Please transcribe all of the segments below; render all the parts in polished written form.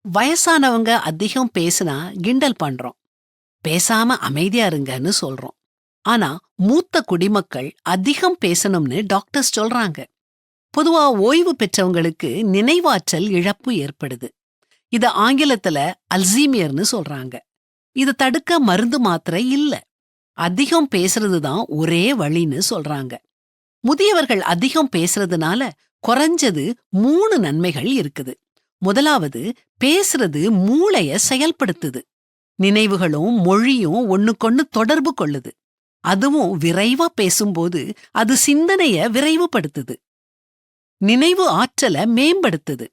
வயசானவங்க அதிகம் பேசினா கிண்டல் பண்றோம். பேசாம அமைதியா இருங்கன்னு சொல்றோம். ஆனா மூத்த குடிமக்கள் அதிகம் பேசணும்னு டாக்டர்ஸ் சொல்றாங்க. பொதுவா ஓய்வு பெற்றவங்களுக்கு நினைவாற்றல் இழப்பு ஏற்படுது. இத ஆங்கிலத்துல அல்சீமியர்னு சொல்றாங்க. இத தடுக்க மருந்து மாத்திரை இல்ல. அதிகம் பேசுறதுதான் ஒரே வழின்னு சொல்றாங்க. முதியவர்கள் அதிகம் பேசுறதுனால குறைஞ்சது 3 நன்மைகள் இருக்குது. முதலாவது, பேசுறது மூளைய செயல்படுத்துது. நினைவுகளும் மொழியும் ஒண்ணுக்கொண்ணு தொடர்பு கொள்ளுது. அதுவும் விரைவா பேசும்போது அது சிந்தனைய விரைவுபடுத்துது. நினைவு ஆற்றல மேம்படுத்துது.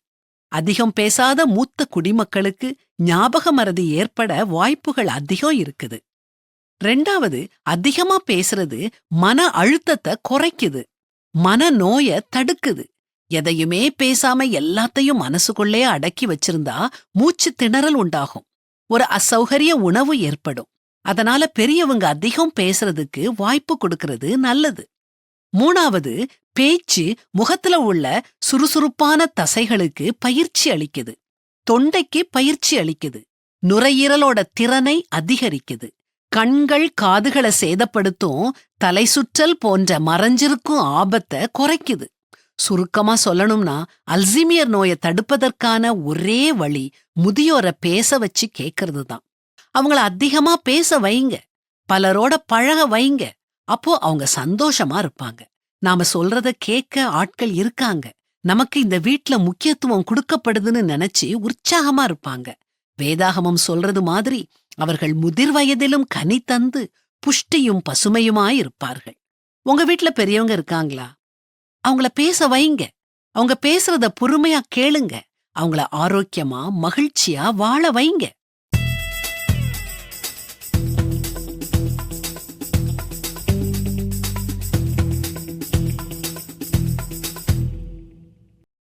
அதிகம் பேசாத மூத்த குடிமக்களுக்கு ஞாபக மறதி ஏற்பட வாய்ப்புகள் அதிகம் இருக்குது. 2வது, அதிகமா பேசுறது மன அழுத்தத்தை குறைக்குது. மனநோய தடுக்குது. எதையுமே பேசாம எல்லாத்தையும் மனசுக்குள்ளே அடக்கி வச்சிருந்தா மூச்சு திணறல் உண்டாகும். ஒரு அசௌகரிய உணவு ஏற்படும். அதனால பெரியவங்க அதிகம் பேசுறதுக்கு வாய்ப்பு கொடுக்கறது நல்லது. 3வது, பேச்சு முகத்துல உள்ள சுறுசுறுப்பான தசைகளுக்கு பயிற்சி அளிக்குது. தொண்டைக்கு பயிற்சி அளிக்குது. நுரையீரலோட திறனை அதிகரிக்குது. கண்கள் காதுகளை சேதப்படுத்தும் தலை சுற்றல் போன்ற மறைஞ்சிருக்கும் ஆபத்தை குறைக்குது. சுருக்கமா சொல்லணும்னா, அல்சீமியர் நோயை தடுப்பதற்கான ஒரே வழி முதியோரை பேச வச்சு கேட்கறது தான். அவங்கள அதிகமா பேச வைங்க. பலரோட பழக வைங்க. அப்போ அவங்க சந்தோஷமா இருப்பாங்க. நாம சொல்றத கேட்க ஆட்கள் இருக்காங்க. நமக்கு இந்த வீட்ல முக்கியத்துவம் கொடுக்கப்படுதுன்னு நினைச்சு உற்சாகமா இருப்பாங்க. வேதாகமம் சொல்றது மாதிரி அவர்கள் முதிர் வயதிலும் கனி தந்து புஷ்டியும் பசுமையுமாயிருப்பார்கள். உங்க வீட்ல பெரியவங்க இருக்காங்களா? அவங்கள பேச வைங்க. அவங்க பேசுறத பொறுமையா கேளுங்க. அவங்கள ஆரோக்கியமா மகிழ்ச்சியா வாழ வைங்க.